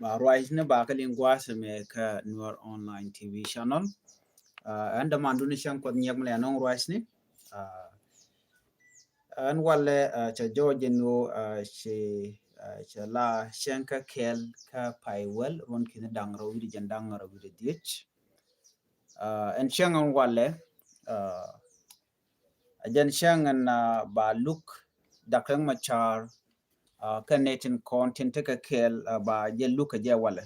Raiz-ne ba ka linguagem ka Noor Online TV channel. Anda manduni shan ko nyag mle non Raiz-ne. An wale cha George no cha la shanka kel ka paiwel ron kin dangra wi jandangra wi dich. En shangan wale ajan shangan ba look dakang machar netin content ka kel ba je look je wale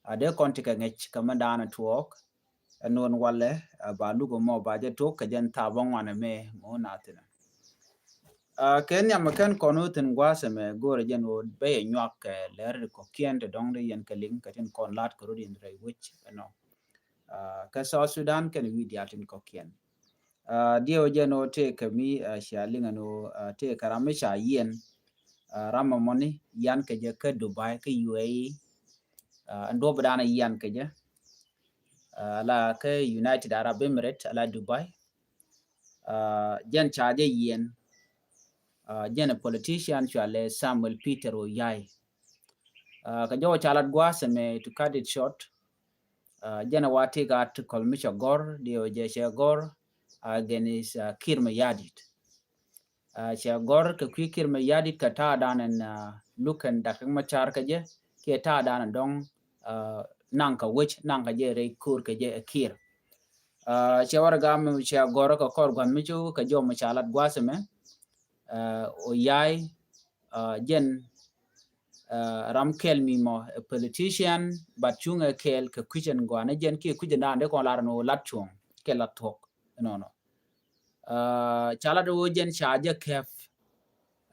ade content ka ngech kamandana talk non wale ba look mo ba je talk ka jan tabon wana me mo natina Kenya makan konutin gwaseme gore jen wo be nyak ler ko kiente dongde yen kaling katin kon lat ko rodin dre which ka South Sudan kan wi diatin ko kien dio jeno te kami shalinga no te karame sha yen rama money yan ke je ka Dubai ka UAE ando badana yan ke je la ka United Arab Emirates ala Dubai jen charge yen jen politician chale Samuel Peter Oyai ka jo chalat gwaseme to cut it short jen wati gat kolmisha gor dio je she gor against Kirma Yadit she gor ka Kirma Yadit ka ta danen lukan dakang machar ka je ke ta danen dong nanka which nanka je re kur ka je kir she warga me she gor ka kor gwan michu ka jo machalat gwaseme Oyai jen ram kel mimo a politician but chung a kel ka kuchen gwana jen ki kuchen ande ko lar no lat chung ke lat thok no chala do jen chaja kef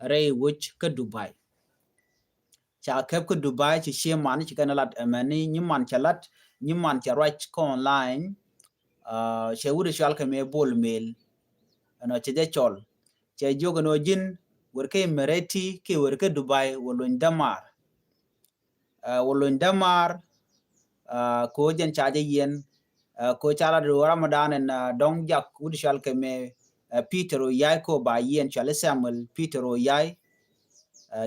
re which ka Dubai cha kef ka Dubai chi sheman chi kana lat mani nyman chalat nyman cha right ko online she wude shal ka me bol mail che je chol che jogo no jin werke mereti ke werke Dubai wolon damar ko jen chaje yen ko chala do Ramadan en dong jak udishal ke me Peter Oyai ko ba yen chale Samuel Peter Oyai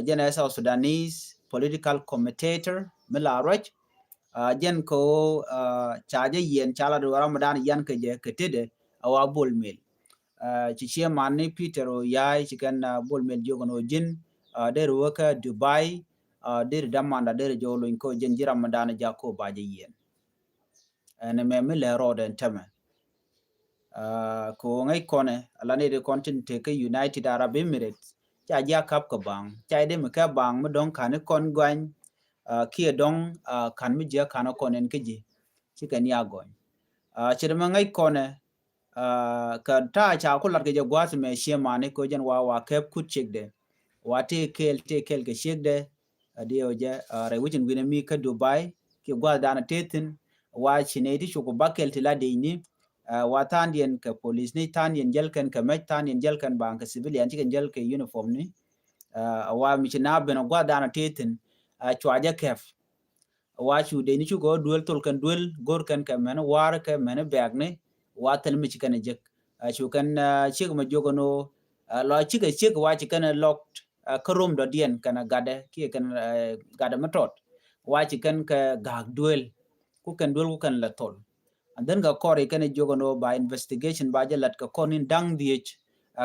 jen South Sudanese political commentator milaraj jen ko chaje yen chala do Ramadan yan ke je ketede awa bol mel ci chairman ni Peter Oyai ci kan bol mel jogono jin der waka Dubai der damanda der jolo ko jen ji Ramadan jako baje yen ene me mele roden teme ko ngai kone alane de content ke United Arab Emirates cha ja kap ka bang cha de me ka bang me don kan kon gwan ki don kan mi je kan konen keji ci kan ya gon ci de ngai kone ka ta cha ko lat ke gwas me shemane ko jen wa kep ku chekde wa te kel ke chekde dio je re wujin wina mi ka Dubai ki gwa dana tetin wa chine ti ko bakel ti la de ni wa tandien ka police ni tandien jelken ka met tandien jelken bank civilian ti kan jelke uniform ni wa mi china beno gwa dana tetin chwaje kef wa chu de ni chu go duel tol kan duel gor kan ka men war ka men bag ni watal mi cikana jek chu kan chik ma jogono lo chik wa cikana locked karum do dien kana gade ki kan gade matot wa cikan ka gag duel ku kan la tol and then ga kore kana jogono ba investigation ba jalat ka konin dang diech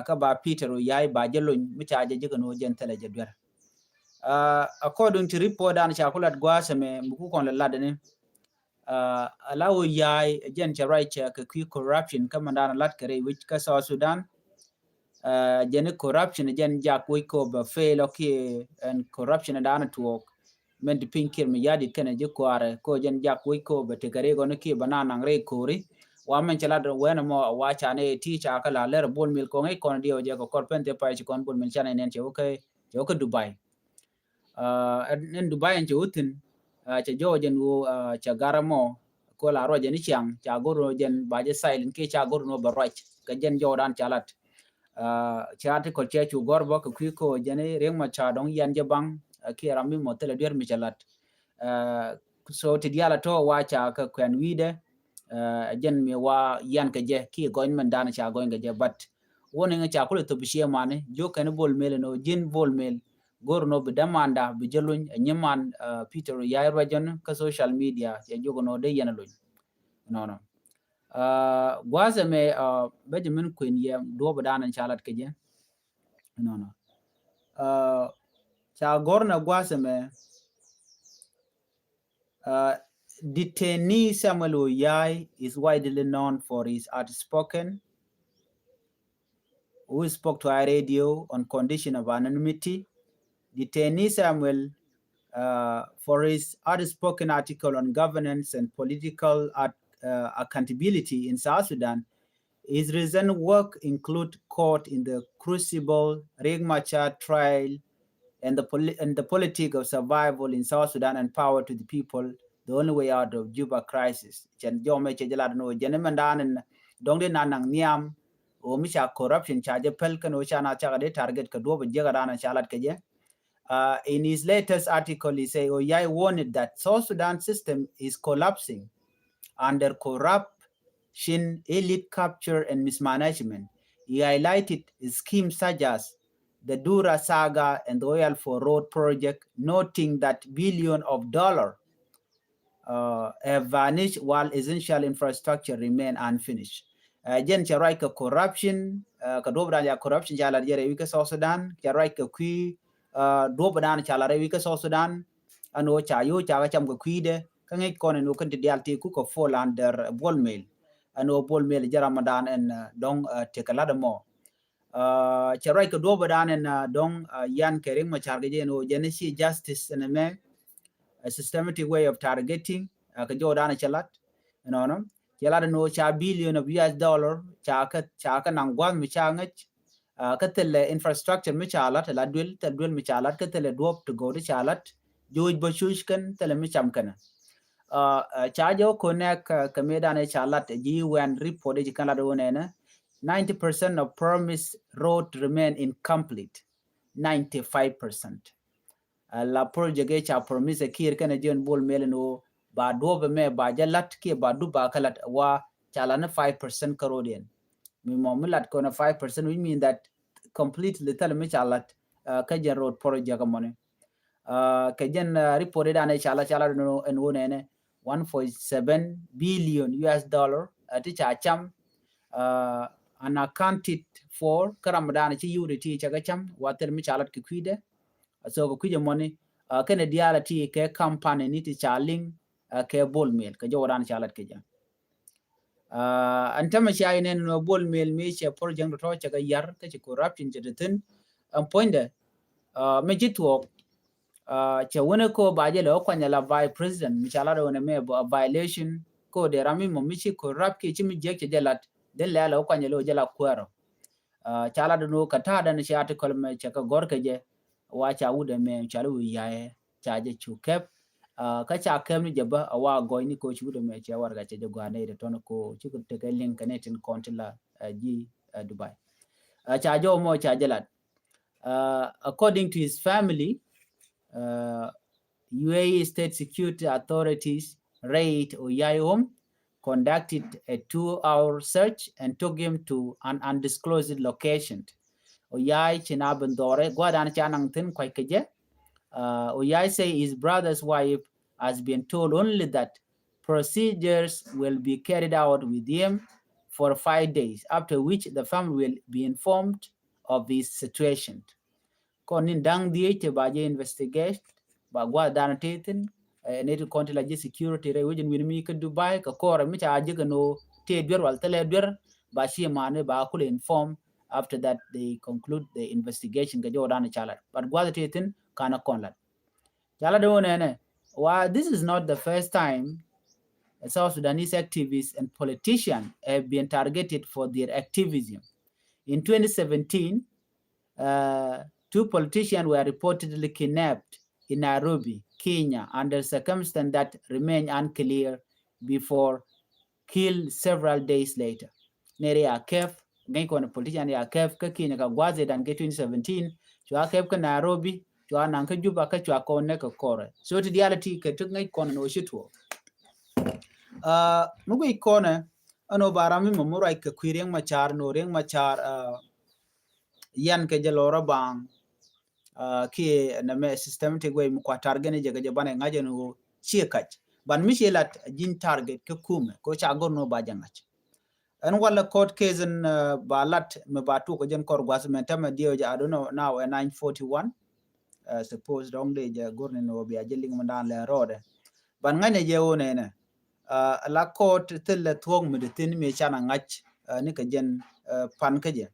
ka ba Peter Oyai ba jelon mi chaje jogono jen tele jedwer according to report an chakulat gwasame muku kon la ladene alawo yai jen charai cha ka corruption kamandana lat kare which ka South Sudan jen corruption jen jakwe ko ba fail okay and corruption and talk men de pinkir mi yadi kana je kware ko jen jakwe ko ba te kare go ne ki banana ngre kori wa men chala do wena mo wa cha ne ti cha kala ler bol mil ko ngai kon dio je ko korpente pa chi kon bol mil chana nen che okay Dubai en Dubai en chutin cha jojen wo cha garamo ko la roje ni chiang cha goro jen baje silent ke cha goro no barach ka jen jodan chalat cha te ko che chu gorbo ko ko jene reng ma cha dong yan je bang ki rami mo tele der mi chalat so ti diala to wa cha ka kwen wide jen mi wa yan ka je ki goin man dan cha goin ga je but woni nga cha ko to bishe mane jo kan bol mel no jin bol mel gorno be demanda be jelun nyeman Peter Yai region ka social media ya jogono de yanalun no gwaze me Benjamin Queen ye do badanan chalat keje no cha gorna gwaze me detainee Samuel Oyai is widely known for his outspoken who spoke to our radio on condition of anonymity. Detainee Samuel for his outspoken article on governance and political accountability in South Sudan. His recent work include Court in the Crucible, Riek Machar trial, and the politics of survival in South Sudan and power to the people, the only way out of Juba crisis. Chen jome che jalad no jenemandan and dongde nanang niam o misha corruption charge pelkan o chana chagade target ka do jegadana chalat keje. In his latest article, he say Oyai warned that South Sudan system is collapsing under corruption, elite capture, and mismanagement. He highlighted schemes such as the Dura Saga and the Oil for Road project, noting that billions of dollars have vanished while essential infrastructure remain unfinished. Jen charai ka corruption, ka dobra ya corruption jala jere wika South Sudan, charai ka kui do badan chala rewi ka South Sudan ano chayo chaga cham ko kwide ka ngi kono no kan dialti ku ko fall under ball mail ano ball mail jara madan en dong tekalada mo charai ka do badan en dong yan kering ma charge je no genesi justice en me a systematic way of targeting ka jodan chalat no chalada no cha billion of US dollar cha ka nangwan mi changach ka tele infrastructure mi chalat la dwel mi chalat ka tele dop to go to chalat joj bashush kan tele mi cham kana chajo connect ka medan chalat ji when report ji kan la do ne 90% of promised road remain incomplete 95% la project cha promise kir kana jon bol meleno ba do me ba jalat ke ba du ba kalat wa chalana 5% karodian mi momulat kona 5% we mean that completely tell me chalat kajen road project money kajen reported an chala no en wonene 1.7 billion US dollar ati cha cham unaccounted for karamadan chi unity chaga cham water mi chalat ki kwide so ko kwide money kene dialati ke company ni ti chaling ke bol mail ka jodan chalat ke jam antama shainen no bol mail me che project to chaga yar ka ci corruption jetin am poinde me jitwo che wona ko baje lo kwanya la vice president mi chala do ne me violation ko de rami mo mi ci corrupt ki ci mi je ke jalat den la lo kwanya lo jala kwaro chala do ka ta da ne ci article me che ka gor ke je wa cha wude me chala wi yae cha je chu kep ka cha kem ni jaba awa goy ni ko chudo me che warga che joga ne de ton ko chuko te ka link ne tin kontila ji Dubai cha jo mo cha jalat according to his family UAE state security authorities raid Oyai home, conducted a 2-hour search and took him to an undisclosed location. Oyai chinabandore gwadan chanang tin kwai keje Oyai say his brother's wife has been told only that procedures will be carried out with him for 5 days, after which the family will be informed of his situation. Konin dang diete baje investigate ba gwa dan tetin ne to kontila je security re wajin win mi ka Dubai ka kora mi ta je no te dwer wal tele dwer ba shi mane ba kul inform after that they conclude the investigation ga jodan chala but gwa tetin kana konlat chala do ne why this is not the first time South Sudanese activists and politicians have been targeted for their activism. In 2017 2 politicians were reportedly kidnapped in Nairobi, Kenya, under circumstances that remain unclear before killed several days later. Nere ya kef, ngai kona politician ya kef ka Kenya ka gwaze dan ke 2017, chwa kef ka Nairobi, chwa nan ka Juba ka chwa kone ka kore. So to reality ka tuk ngai kona no shitwo. Mugo ikone ano barami mamurai ka kwireng machar no reng machar yan ke jalora bang ki na me systematic way mu kwa target je ga bana ngaje no chikach ban mishelat jin target ke kume ko cha gorno ba jangach an wala court case in balat me batu ko jen kor gwasment ma dio ja I don't know now 941 suppose dong de ja gorno no bi ajeling mandan le rode ban ngane je wona ne la court tel thong me de tin me chana ngach ni ka jen pan ka je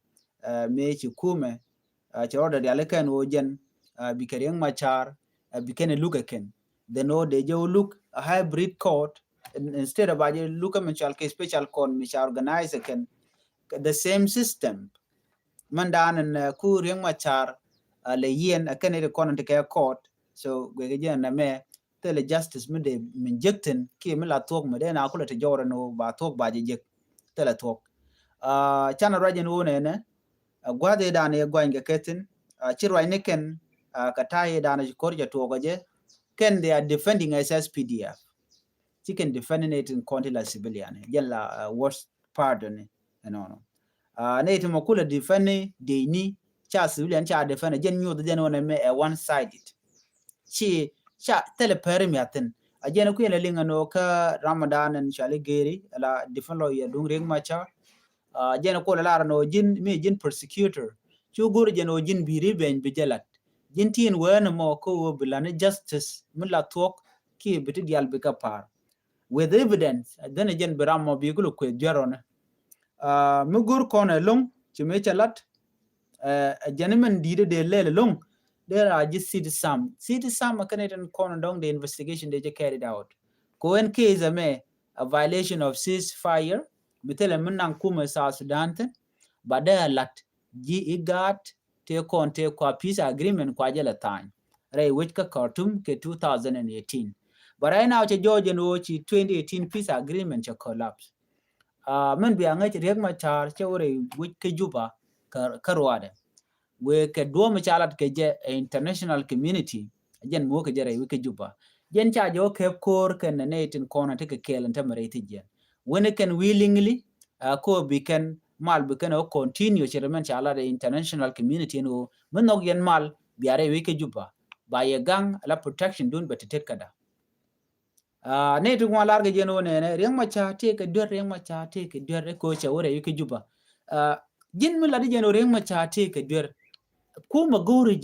me chi kume ci order ya leken wo jen bi kereng machar bi ken look again they know they jo look a hybrid court instead of a look a machal ke special court mi organize again the same system mandan and ku reng machar le yen akan e court ke court so we jen na me tele justice me de minjekten ki me la tok me de na kula te jora no ba tok ba je tele tok chana rajen wo ne gwade dane gwange ketin chirwai neken kataye dane korja togoje ken they are defending SSPDF chicken defending it in contila civilian yalla worst pardon no ne to makula defending de ni cha civilian cha defend jen nyu de jen one me one sided chi cha tele permiaten ajena ku yele linga no ka Ramadan and chale geri la defend lo ya dung reng macha jena ko la no jin mi jin persecutor chu gur jeno jin biri ben bijalat jin tin wen mo ko bilane justice mulla tok ki biti dial be kapar with evidence then jen biram mo bi gulu ko jarona mu gur kono long ci me chalat gentlemen dide de lele long there are just city sam Canadian kono dong the investigation they carried out ko en case a violation of ceasefire mitele munang kuma sa Sudan bada lat ji igat te konte kwa peace agreement kwa jela tan rai which ka Khartoum ke 2018 but right now che Georgia no chi 2018 peace agreement cha collapse men bi anga rek ma char che ore which ke juba karwade we ke do ma chalat ke je international community jen mo ke jere we ke juba jen cha jo ke kor ken ne tin kona te ke kelen tamare ti jen when it can willingly ko bi can mal bi can continue chairman chala the international community no manog yen mal biare wike juba ba ye gang la protection dun betete kada ne tu ngwa larga jeno ne reng ma cha te ke dor reng ma cha te ke dor ko cha wore wike juba jin mi la di jeno reng ma cha te ke dor kuma gori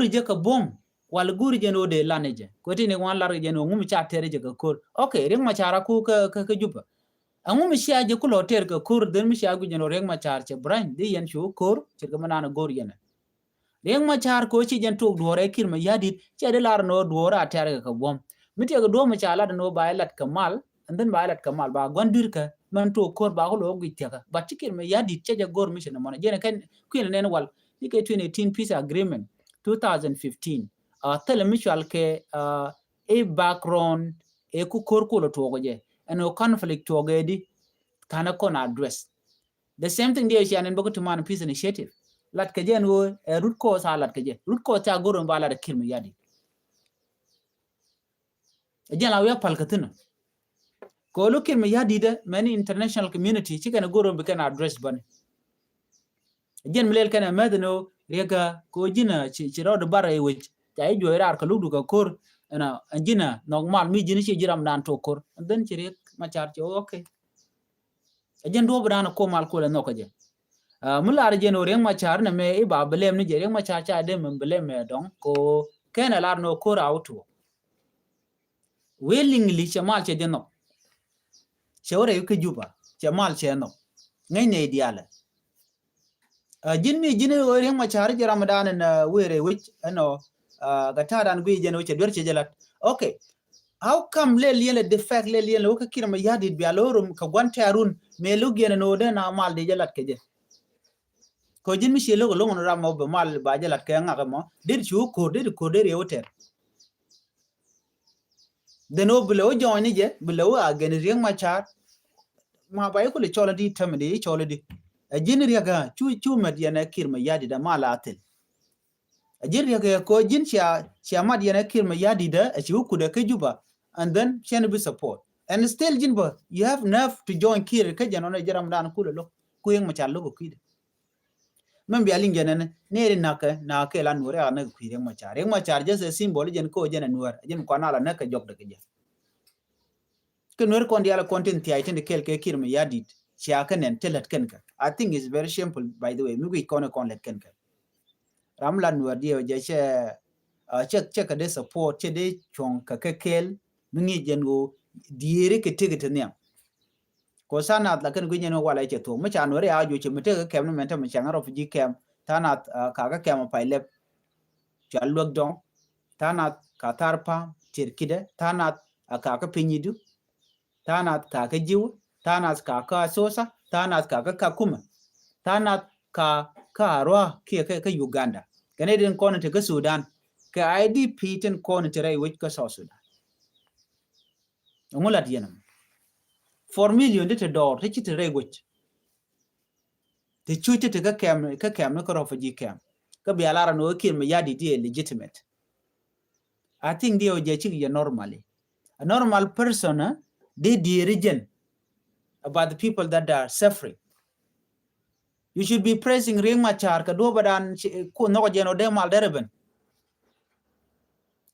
je ka bom wal guri jeno de laneje ko tine ngwa larga jeno ngum cha tere je ka kor okay reng ma chara ku ka juba angum siya je ku loter ka kur den mi siya gu jeno reng ma char che brain de yen shu kur che ga manana gor yene reng ma char ko chi jen tok duore kir ma yadit che de lar no duora tere ka bom mi te ga do ma chala no ba lat kamal and then ba lat kamal ba gondir ka man to kor ba ko lo gu teka ba tikir ma yadit che ja gor mi che na mona jene kan ku nen wal ni ke 2018 peace agreement 2015 tele mutual ke a background e ku kor ko lo togo je and no conflict togo di kana kon address the same thing there is an bogo to man peace initiative lat ke jen wo root cause lat ke je root cause ta goro mbala da kirmi yadi jen la we pal katuna ko lo kirmi yadi da many international community chikana goro be kana address ban jen mlel kana medno rega ko jina ci ro do bare we tay joyrar ka ludu ka kor na anjina normal mi jini ci jiram dan to kor den ci rek ma char ci okay ajen do bana ko mal ko le noko je mular je no reng ma char na me ba belem ni je reng ma char cha de men belem me don ko kena lar no ko auto willingly chamal che de no chore yu ke juba chamal che no ngai ne diala jinmi jini reng ma char je Ramadan na were which no gataran gui je no che dur che jelat okay how come le defect le ko kira ma yadit bi alorum ka gwante arun me lugene no de na mal de jelat ke je ko jinmi shelo lo ngono ramo be mal ba jelat ke ngaka mo dir chu ko de reoter de no below join je below again reng ma char ma bay ko le chola di tamde chola di jini riga chu madiana kirma yadi da malatel ajir riga ko jin cia madiana kirma yadi da a chu ku da ke juba and then chen be support and still jinba you have enough to join kir ka jano na jaram dan ku lo ku yeng ma chalo ko kide men bi alin genen ne rin na ke lan wore ana ku reng ma char just a symbol jen ko jen nuar jen ko na la na ka jok de ke ke nuar kon dia la content ti aitin de kel ke kir me yadit sia kan en telet ken ka I think it's very simple by the way mi ku kon let ken ka ram lan nuar dia je che ka de support che de chong ka ke kel mi jen go diere ke tigit ne ko sanat la kan gunyen wala che to ma cha no re aju che mete kem no menta ma changa rof ji kem tanat ka kem pa lep cha lok don tanat ka tarpa tirkide tanat ka pinyidu tanat ka jiw tanat ka sosa tanat ka kuma tanat ka arwa ke Uganda Canadian kono te ka Sudan ka IDP ten kono te rai wich ka South Sudan ngulat yenam 4 million de door te chite regwich te chuite te ka kem no ko refugee camp ka bi alara no kir me yadi di legitimate I think they oje chi normally a normal person they region about the people that are suffering you should be praising Riek Machar ka do badan ko no jeno de mal dereben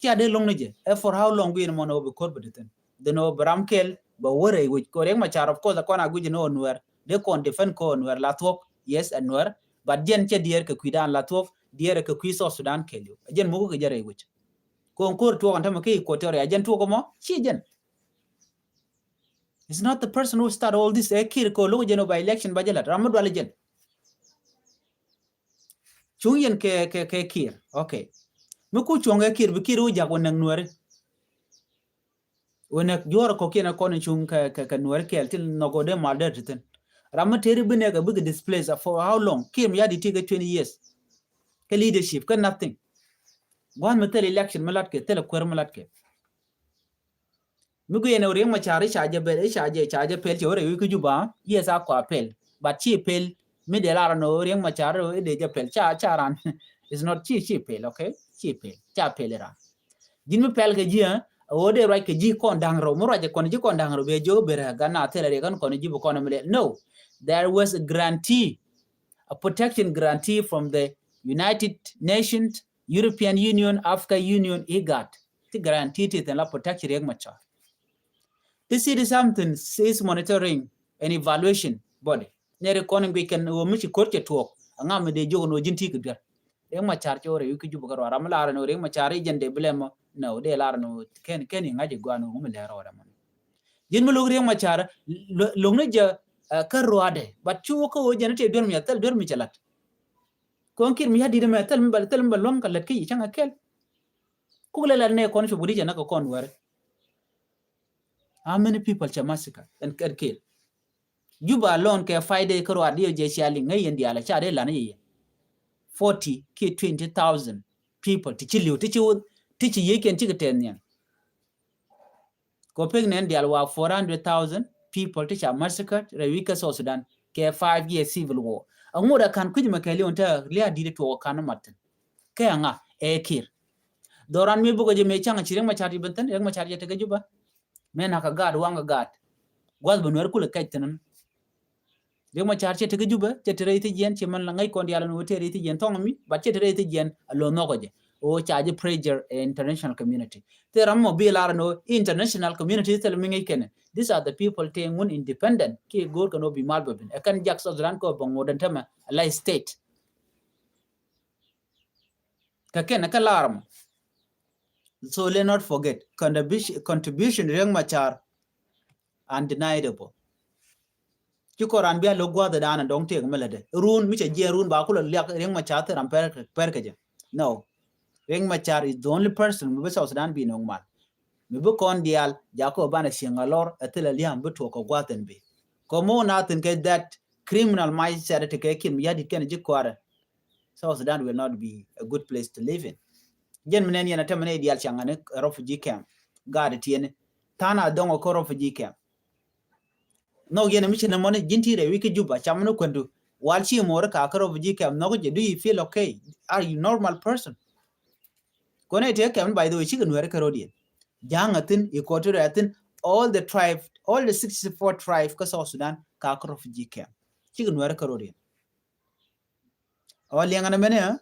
kia de long nije for how long we no be court bedeten de no bramkel ba wore which ko Riek Machar of course akona guji no nuer de kon defend ko nuer la tok yes nuer but jen che dier ka kwidan la tok dier ka kwiso Sudan kelyo jen mugo ke jare which ko onkur to on tamake ko tore jen to ko mo chi jen it's not the person who start all this kir ko lo jeno by election bajelat ramad wala jen chungen ke kir okay muku chonge kir bi kir uja ko nang nuer wona jor ko kena kon chung ka nuer kel til nogode malder tin ramateri bine ga big displays for how long kim ya di take 20 years ke leadership ka nothing wan metel election malat ke tel kwer malat ke mugu yene Riek Machar chaje pel ti ore ku juba yes akwa pel but chi pel mi de la no Riek Machar de je pel charan is not chi pel okay chi pel cha pel ra din mi pel ke ji ode right ke ji kon dangro mo raje kon ji kon dangro be jo bere gana tele kan kon ji kon mele no there was a guarantee a protection guarantee from the United Nations European Union Africa Union IGAD the guarantee it and la protection Riek Machar this is something is monitoring and evaluation body ne recording we can wo mi ko ke to anga me de jo no jinti ke der Riek Machar chore yu ki ju bugaro ramala no Riek Machar jende blemo no de lar no ken ngaji gwanu mu le ro man jin mu Riek Machar longne je ka roade but chu ko jene te dor mi atal dor mi chalat ko kir mi hadi de metal mbal lom kalat ki changa kel ku le la ne kon fu budi jana ko kon war how many people cha massacre and kill Juba alone ke faide ko roade je chali ngai yendi ala cha de la ne 40 ki 20,000 people ti chiliu ti chi yeken ti geten yan ko peg nen dial wa 400,000 people ti cha massacred rewika South Sudan ke 5 year civil war angoda kan kujima ke leonta lia dire to kan matten ke anga kir doran mi bugo je me changa chireng ma chari benten Riek Machar je te juba men aka gad wanga gad gwal bonwer kula kaytanan Riek Machar che te juba che te reyti jen che man la ngai kon dial no te reyti jen tongi ba che te reyti jen alo nogoje o charge pressure international community te rammo bi lar no international community tel mi ngai ken these are the people te ngun independent ki gor kan obi malbabin e kan jak Sudan ko bon modan tama la state ka ken ka larm so let not forget contribution Riek Machar undeniable ki koran bia lo gwa da dana dong te melade run mi che je run ba ko le Riek Machar te ram per ke je no Riek Machar is the only person we South Sudan be no mal me bu kon dial jako bana singalor atela liam bu to ko gwaten be ko mo na tin ke that criminal mindset te ke kim yadi ken ji kwara South Sudan will not be a good place to live in jen menen yana tamane dial changane refugee camp gade tiene tana dongo ko refugee camp no yene mi chene mone jintire wiki juba chamno kwendu walchi more ka karo refugee camp no do you feel okay are you normal person kone te kam by the way chicken were karodian jangatin equator atin all the 64 tribe ka South Sudan ka refugee camp chicken were karodian liangana mene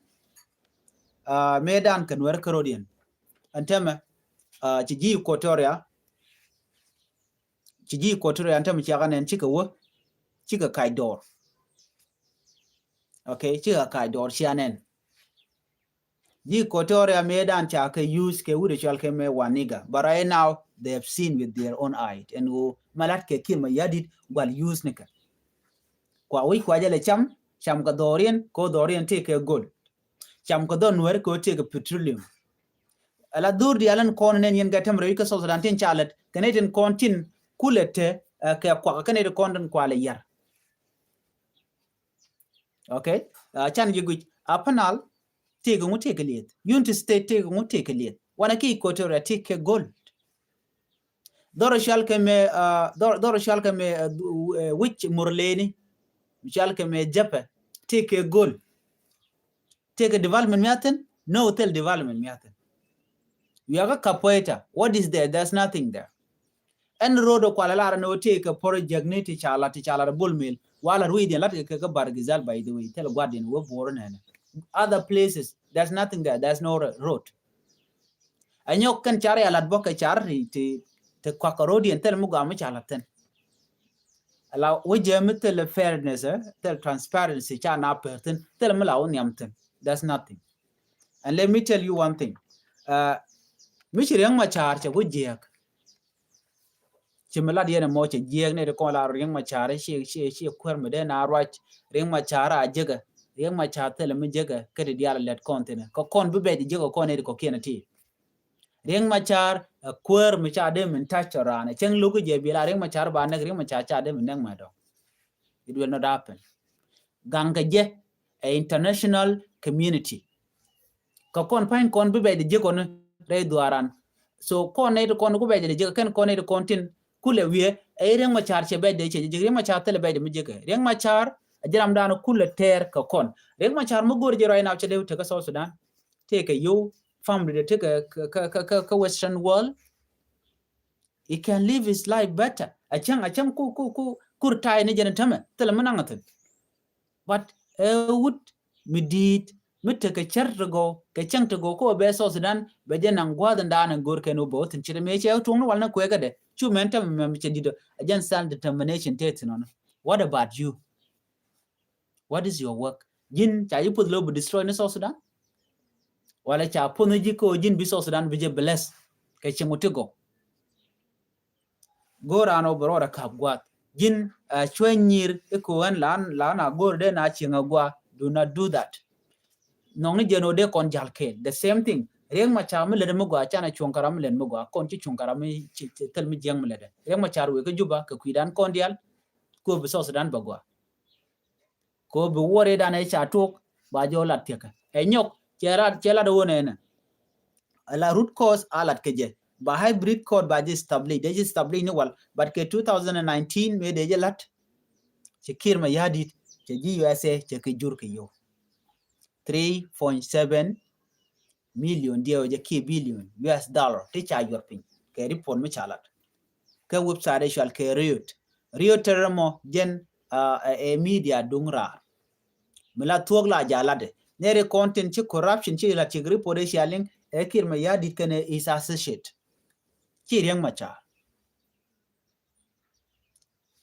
medan kan wer karodian antama ci Equatoria antama ci ganen ci ka wo ci ka kai dor okay ci ka kai dor sianen ji Equatoria medan cha ka use ke wude chal ke me waniga but right now they have seen with their own eyes and malat ke kin ma yadit wal use nika kwa wi kwa jale cham ka dorian take ke gold cham ka don wer ko take petroleum ala dur di alan kon nen yen gatam re ka so Sudan tin chalet kaneten kontin kulete ke kwa kanete kondan kwa le yar okay chan jigu apanal take ngu take liet unity state take ngu take liet wana ki Equatoria take gold doro shalka me which murleni shalka me japa take gold take development miaten no hotel development miaten we are capoeira what is there there's nothing there and road ko la no take project ni ti chala bulmil wala ruidi lat ke bargizal by the way tell guardian we born other places there's nothing there there's no road anyok kan chare alat boka charri te kwakarodi tel mugamu chalaten ala wije mitel fairness tel transparency cha na perten tel mlaw nyamten there's nothing and let me tell you one thing michireng machar che wujek chimela diene mo che jek ne ko la reng machar she kwer mede na rach reng machar ajega reng machar tel mi jega kede diala let content ko kon bebe di jego kon ne ko kenati reng machar kwer mi cha de min tachorane cheng lugu je bila reng machar ba ne reng machar cha de min nang ma do it will not happen ganga je a international community ko kon pain kon bebe de jego ne re duaran so kon ne kon ko be de jego ken kon ne kontin kule wie e reng machar che be de che reng machar tele be de mi jego reng machar ajiram dano kule ter ko kon reng machar mo gor je right now che de te ka South Sudan take you family they take a Western world he can live his life better acham ku tai ne jena tama tele manangaten but would midit mitaka chargo ke changto ko be South Sudan be jena ngwadan dana gor kenu bot chire me che tunu walna ko egade chu mentam me che dido ajan stand determination tete no what about you what is your work jin cha you put low destroy in South Sudan wala cha pono jiko jin bi South Sudan bije bless ke chemotego gorano brora kabgwat jin chwenyir ko an lan agor de na chinga gwa do not do that nongni jeno de kon jalke the same thing reng ma cha mele de mugwa chana chonkaram len mugwa kon chi chonkaram tel mi jeng mele de reng ma char we ko juba ko kwidan kon dial ko bi South Sudan bagwa ko bi wore dan e cha tok ba jo lat teka e nyok chela do wona ala root cause alat keje ba hybrid code ba je established ni wal but ke 2019 me de lat che kirma yadit che USA che ke jur ke yo 3.7 million dio je ke billion US dollar te cha yor pin ke report me chalat ke website shal ke riot termo gen a media dungra mila tuogla jalade nere content chi corruption chi la chi report shaling e kirma yadit kene is associate chi riang machar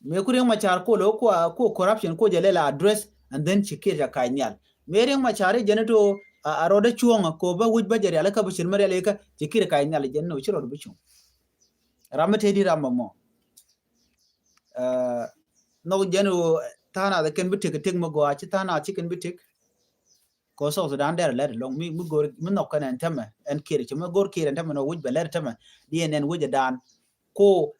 me ku riang machar ko lo ko corruption ko jele la address and then chi kirja kainyal me riang machar jeneto arode chuonga ko ba wuj ba jere ala ka bishir mare le ka chi kirja kainyal jenno chiro do bichu ramate di ramamo no jenu tana da ken bitik tik mo go achi tana chicken bitik ko so Sudan der let long mi gor mi no kan entama en kire chi mo gor kire entama no wuj ba let tama dien wuj dan ko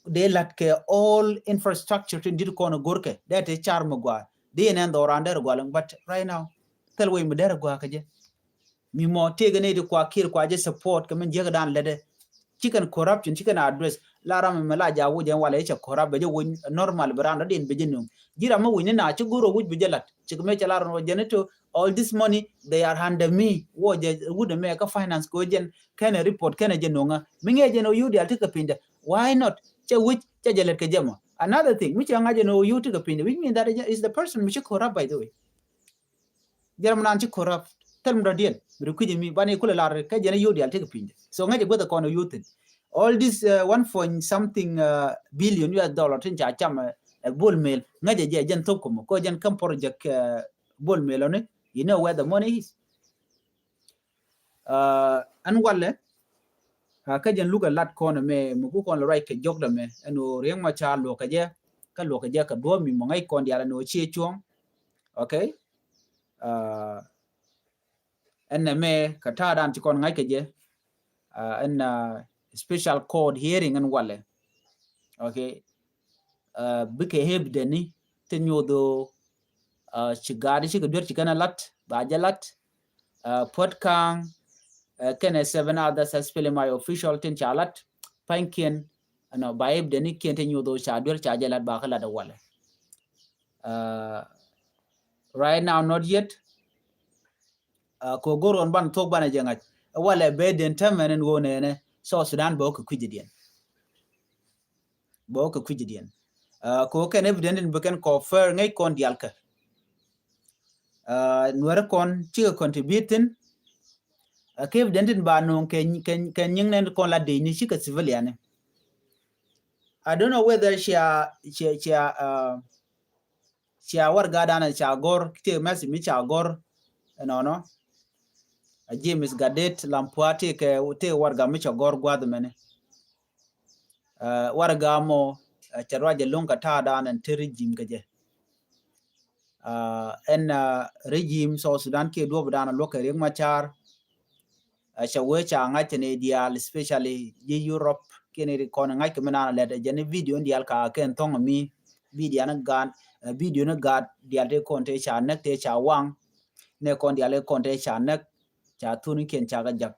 de lat ke all infrastructure to dir ko no gorke that e char mo gwa dien en do rander gwalang but right now tel we mi der gwa ka je mi mo tege ne de kwa kire kwa je support ka men je dan lede chicken corruption chicken address la ram me la ja wuj en wala e corrupt be je won normal brand din be je no jira mo wini na chi goro wuj be je lat chi me chala ro jeneto all this money they are under me wo je would make a finance go gen can report can je nonga minge je no yudi altika pinda why not che which che jelet ke jema another thing which anga je no yudi ka pinda which mean that is the person which corrupt by the way German chi corrupt term radial rukuje mi bani kula lar ka jena yodi al take pinje so ngaje bota kono youth all this 1 point something billion US dollar tin cha cham bull mail ngaje je jen top ko jen kam project bull mail on you know where the money is an walle ka jen luga lat kono me mu ko kono right ke jogda me eno reng ma cha lo ka je ka do mi mo ngai kon diala no chi chuong okay en me ka ta dan ti kon ngai ke je en special court hearing an walle okay bike heb deni tenyodo chigadi chi gdur chi kana lat ba jalat podkang kene 7 others especially my official tin chalat pankien no ba heb deni ken tenyodo cha dur cha jalat ba kala da wale right now not yet ko goron ban tok bana jengat wale be den tamenen wone ne so Sudan bo ko kujidien ko ken evident bukan cover ngai kon dialka nuara kon chi contributing ke evident ba no ken nying nen kon la de ni chi ka civilian I don't know whether she warga dana cha gor te masi mi cha gor no James Gadet Lampuati ke te warga mi cha gor gwad mene warga mo charwaje lunga ta dana regime kaje en regime so Sudan ke do dana lokere machar shawe cha ngate dial especially Europe kene kon ngai ke menana le de video dial ka ken tong mi video na gad dial de kon te cha nek te cha wang ne kon dial kon te cha nek cha tuni ken cha ga jak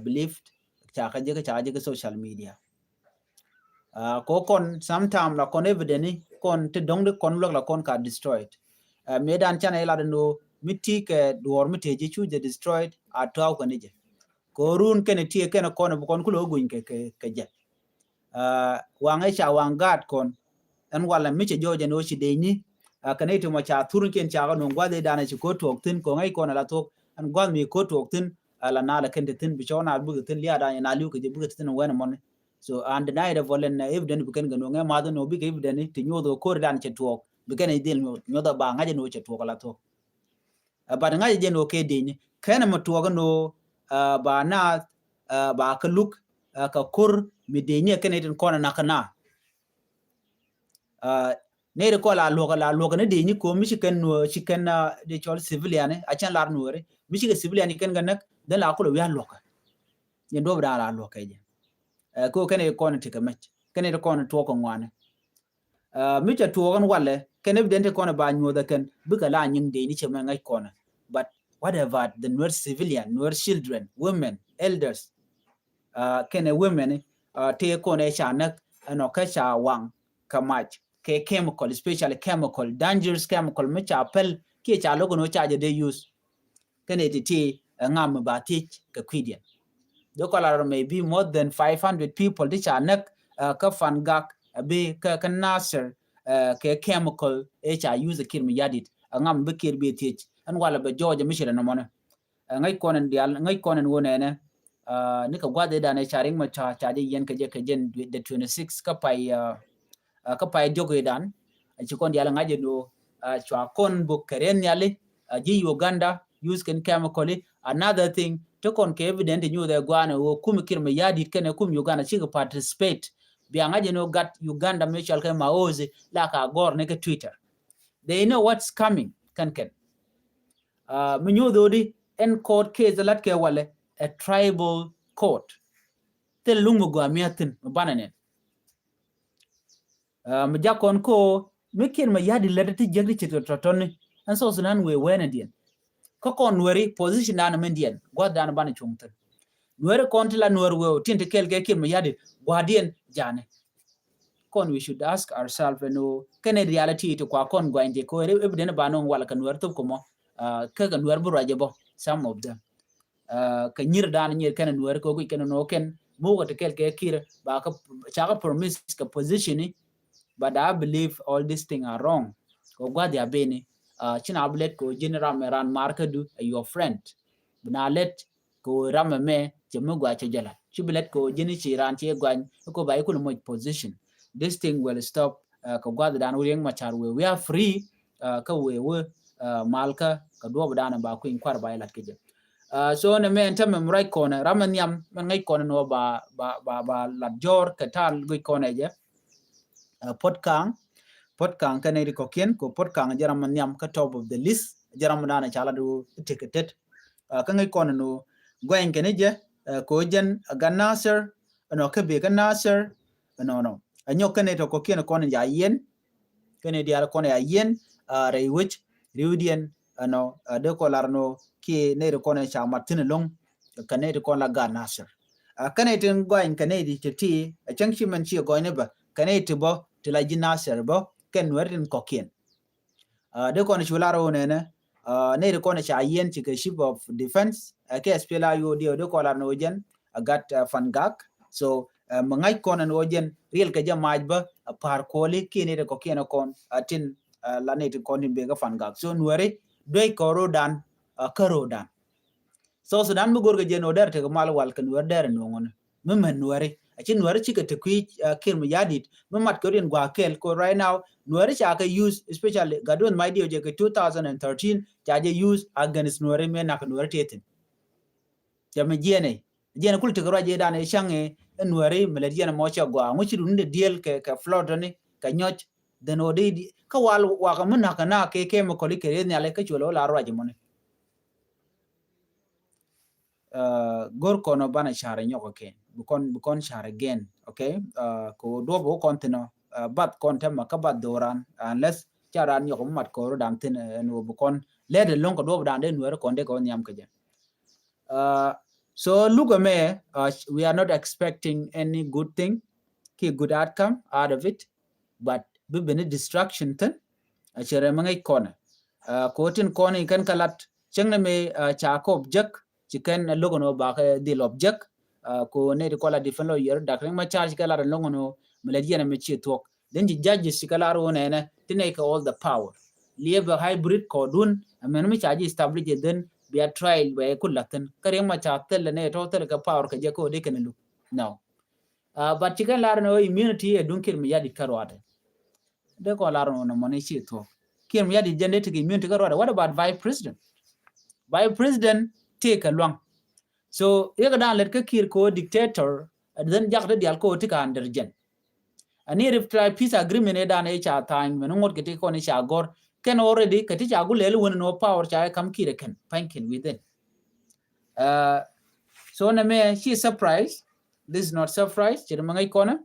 believed cha ka je social media ko kon sometime la kon evidently kon te dong de kon lok la kon ka destroyed medan chana ila no miti ke dor miti ji chu je destroyed ataw ko nije ko run ken tie ken kon kon kulo gun ke je wangai cha wangat kon an wala mi che joje no chi de ni kanai to ma cha turun ken cha no gwade dana chi ko tok tin ko ngai kon la tok an gwad mi ko tok tin ala na la ken tin bi chona bu tin liya da na liu ke bu tin wen mon so and deny the volen evident bu ken no ngai ma do no bi evident ti nyodo ko dan che tok bi ken dil nyodo ba ngaje no che tok la tok ba ngaje je no ke de ni ken ma tok no ba na ba ka luk ka kur mi de ni ken tin kon na kana ne re ko la lo ne de ni ko mi chicken no chicken de chol civilian a chan lar no re mi chicken civilian ken ganak de la ko lo ya lo ka ni do bra la lo ka je ko ken e kon ti ka mach ken e kon to ko ngwane mi cha to gon wale ken evident ko na ba nyu da ken bu ka la nyin de ni che ma ngai kon but whatever the nur civilian nur children women elders ken e women te ko ne cha nak no ka cha wang ka mach ke chemical especially chemical dangerous chemical me cha pel ke cha logo no cha de use kene ti ngam ba teach ka kwidian do kola maybe more than 500 people di cha nak ka fan gak be ka nasser ke chemical cha use kir mi yadit ngam be kir be teach an wala be George Michel no mona ngai konen wona ne ni ka gwade da ne charing ma cha de yen ka je ka jen the 26 ka pai jogodan ci kon yalla ngaje do chwa kon bu keren yale ji Uganda use ken chemical another thing to kon ke evident new the gwana wo kum kirme yadi ken kum Uganda ci participate bi ngaje no gat Uganda mutual ke maoze la ka gor ne ke Twitter they know what's coming kan mi nyu do di en court case lat ke wale a tribal court tel lungu go amiatin bananen jakon ko mikin ma yadi ledati jagdi chito totoni and so Sudan we wena dien ko kon weri position na mendian gwadan ban chungtan weri kontila nwer we tinte kelge kin ma yadi gwadien jane kon we should ask ourselves no can reality to kwa kon gwanje ko evident ba non wala kan wer to ko mo ka kan wer buraje bo some of them ka nyir dan nyir kan wer ko ken no ken mo ko kelge kir ba ka cha promise ka position but I believe all these things are wrong ko gwadi abeni china ablet ko general meran marka du your friend bna let ko ramame chemu gwa chejala chibelet ko jini chiran che gwan ko bai ko mo position this thing will stop ko gwa dan urieng machar we are free ka we malka ka do dan ba ko in kwar bai lat keje so ne men tam mrai ko na ramanyam man ngai ko no ba lat jor ka tal gui ko ne je potkang kanedi ko ken ko potkang jaram nyam ka top of the list jaram dana chala du ticketed ka ngai kono no gwen kene je ko jen gannaser no ke be gannaser no anyo kene to ko ken kono ya yen kene dia kono ya yen rewich rewdien no de ko larno ki ne de kono cha martin long kane de kono la gannaser kane tin gwen kane di titi changchi man chi go ne ba kane tibo tila jinnaser bo ken werin kokien de kono chularo ne ne de kono cha yen chi chief of defense ke spela yo de ko la no jen agat fangak so mangai kono no jen real ke jamaj ba par koli kini de kokien kon atin la ne de kono be ga fangak so nuere doy korodan karodan so sudan mu gorga jen oder te mal wal kan wer der no ngon men nuere achin nuere chi ke te kwi kirmu yadit mat korin gwa kel ko right now nuere cha ka use especially gadon my dio je 2013 cha je use against nuere me nak nuere teten jame jene kul te garaje dane change nuere mele jene mo cha gwa ngo chi dunde diel ke flood ni ka nyoch den odi ka wal wa ka mun na ke mo koli ke ne ale ka chulo la raje mon gor kono bana share nyoko ken bukon share again okay ko do bo kontino bat kontem ka bat doran unless charan nyoko mat ko dam tin no bukon lede long ko do dan de nuer konde ko nyam ke so look me we are not expecting any good thing ki good outcome out of it but be bene distraction tan chere mangai kona ko tin kona kan kalat chengne me cha ko object chicken logo no ba dil object ko ne ko la different lawyer dakring ma charge kala logo no meladiana me chi talk then the judges kala ro ne take all the power live a hybrid codun men me charge establish then be a trial by kullatan kare ma cha tel ne total ka power ka je ko de kan lu no but chicken la no immunity e dunkir me yadi karwata de ko la no money chi talk kir me yadi genetic immunity karwata what about vice president take along so yega dan let ka kir ko dictator then jakta dial ko tika undergen ani if try peace agreement dan e cha time men ngot ke ko ni cha gor ken already ke ti cha gulel won no power cha kam kire ken pankin within so na me she surprised this is not surprise chir mangai kona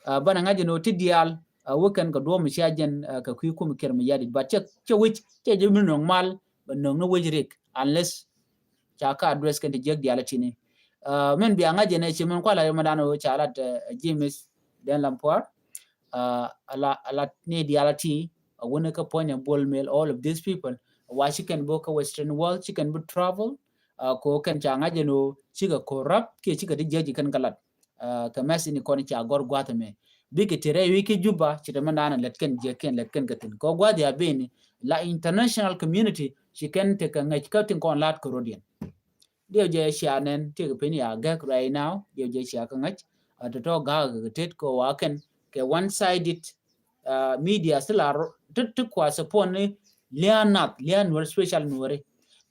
bana ngaje no ti dial woken ko do mi chajen ka ku kum ker mi yadi but che which che je mi normal no wejrik unless chaka address kan jeg dialati ni men bi anga jene chi men kwala madano chala James den Lamport ala ni dialati wona ka point ball mail all of these people why she can book a western world she can book travel ko kan changa jeno chi ga corrupt ke chi ga jeji kan galat ka message ni kon cha gor gwata me bi ke tere wiki juba chi da mandana letken gatin ko gwadi abeni la international community she can take a ngach katin kon lat korodian dio je shanen ti ke peni aga right now dio je sha ka ngach to ga tet ko waken ke one sided media stilar to kwa support ni lian wor special nuore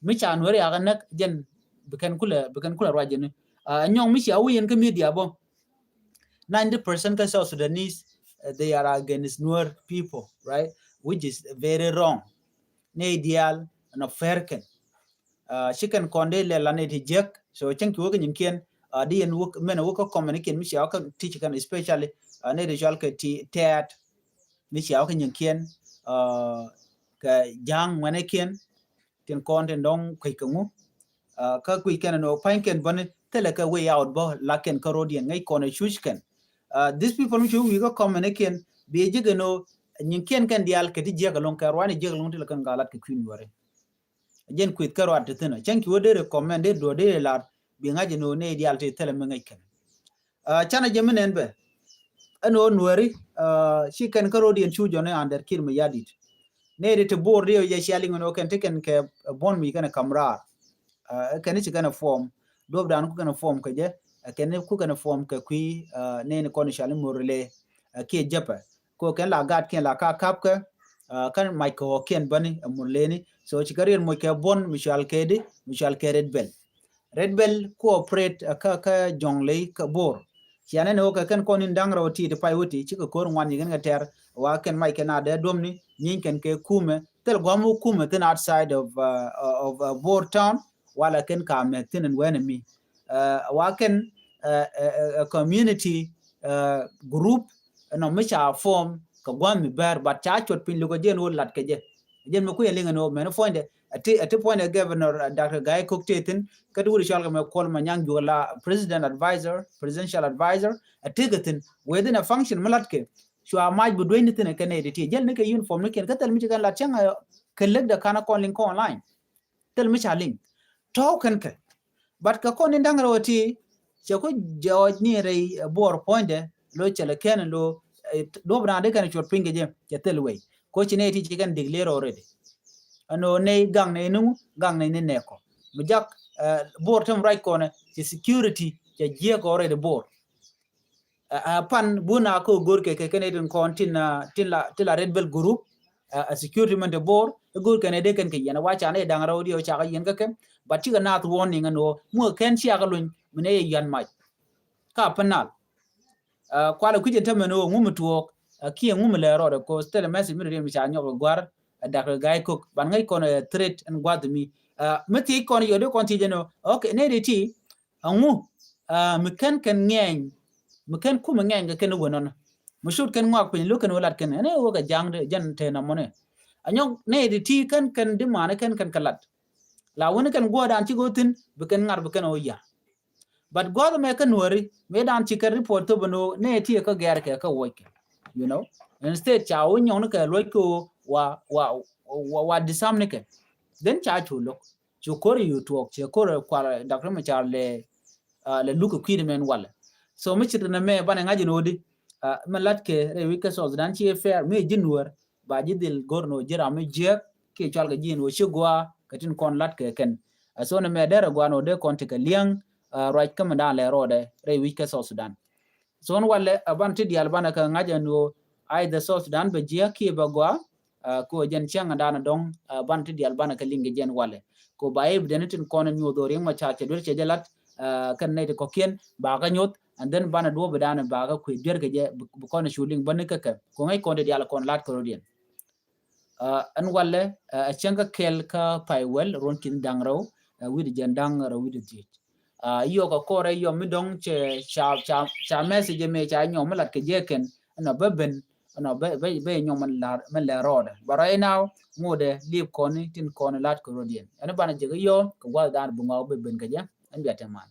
mi cha nuore aga nak jen bekan kula rajene nyong mi sha wen ke media bo 90% ka South Sudanese they are against Nuer people right which is very wrong ne ideal no fairken chicken konde le lane ti jek so chen ki wogen ken di en wok men wok communicate mi sha ka teach kan especially ne de jal ka ti tat mi sha ka ken ka jang wane ken tin konde ndong kai kangu ka ku ken no panken ban tele ka way out bo laken ka rodien ngai kone shushken these people who we go communicate be jigeno ken kan dial ka ti jek lon ka rwani jek lon til kan galat ka queen wore jen kwit karo atena chanki wode recommended do de la bi ngaje no ne dial te tele me ngai ken chana jemenen be ano nueri shi kan karo dien chu jone under kir me yadit nede to bor dio ya shaling no ken teken ke bon mi kana kamrar ken ci kana form dob dan ku kana form ke je ken ku kana form ke kui ne kon shaling morle ke japa ko ken la gat ken la ka kap ke kan Michael ken bani amuleni so ci career mo ke bon Michel Red Bell cooperate ka jonglei ka bor ciane no ka kan konin dangra oti de payuti ci ko ngwan ni nga ter wa ken Michael na de domni nyin ken ke kume tel gwamu kume tin outside of Bor town wala ken ka me tin wenemi wa ken community group no misha form ka gwami ber but cha chot pin lugo jen wol lat ke jen me ku yelinga no me no fonde ati point governor Dr. Guy Koktetin ka du shal me kol ma nyang jola presidential advisor atigatin within a function malatke sho amaj bu doyni tin ke ne ti jel ne ke uniform ne ken ka tel mi kan la changa kelek da kana calling ko online tel mi cha link to kan ke but ka ko ni ndangara wati che ko jawaj ni rei bor point lo chele ken lo do brande kan chot pinge je telwe ko chine ti kan declare already ano ne gang ne ne ko mu jak bor tam right corner ci security ci je ko already bor pan buna ko gor ke den kon tin la Red Bell group a security man de bor gor ke ne de kan ke yana wa cha ne dang raw dio cha ga yen ka ken but ci ga not warning no mu ken ci ga lun mu ne yan mai ka panal kwala kuje tamano ngumu tuok kie ngumu le rode ko stele message mi re mi cha nyob gwar Dr. Guy Cook ban ngai kono threat and gwad mi meti kono yodo konti jeno okay ne de ti ngu mi kan ngeng mi kan kuma ngeng ga ken wonon mi shut kan ngak pin lu kan walat kan ne wo ga jang de jan te na mone anyo ne de ti kan de mane kan kalat la woni kan godan ci gotin bi kan ngar bi kan o ya but god me kan wori me dan ci kan report to bono ne ti ka ger ke ka woke you know instead cha o nyon ka lo ko wa disamne ke then cha chulo chu kori you talk che kore kwala Dr. Machar le luku kwide men wala so mi ci na me bana ngaji no di malat ke re wika so dan ci fair me jinwar ba jidil gorno jira me je ke chal ga jin wo shugwa katin kon lat ke ken so na me dere gwano de kon te ka liang right kam da le rode re wika so Sudan so on wala abanti di albana ka ngaja no ai the so Sudan be je ke ba gwa ko jen changa dana dong abanti di albana ka linge jen wale ko bae denetin kon nyu do ring ma cha che dur che jalat kan ne ko kien ba ga nyot and then bana do bedana ba ga ku der ga je bu kon shuling ban ka ko ngai kon de yalla kon lat ko rodien an wala a changa kel ka paiwel ron kin dangraw wi de jandang ra wi de dit yo ko kore yo mi dong che cha message me cha nyom lat ke je ken na beben na be nyom man la roda but right now ngode lip kon tin kon lat ko rodien an bana je yo ko wa dan bu ngaw be ben ga ja an biata man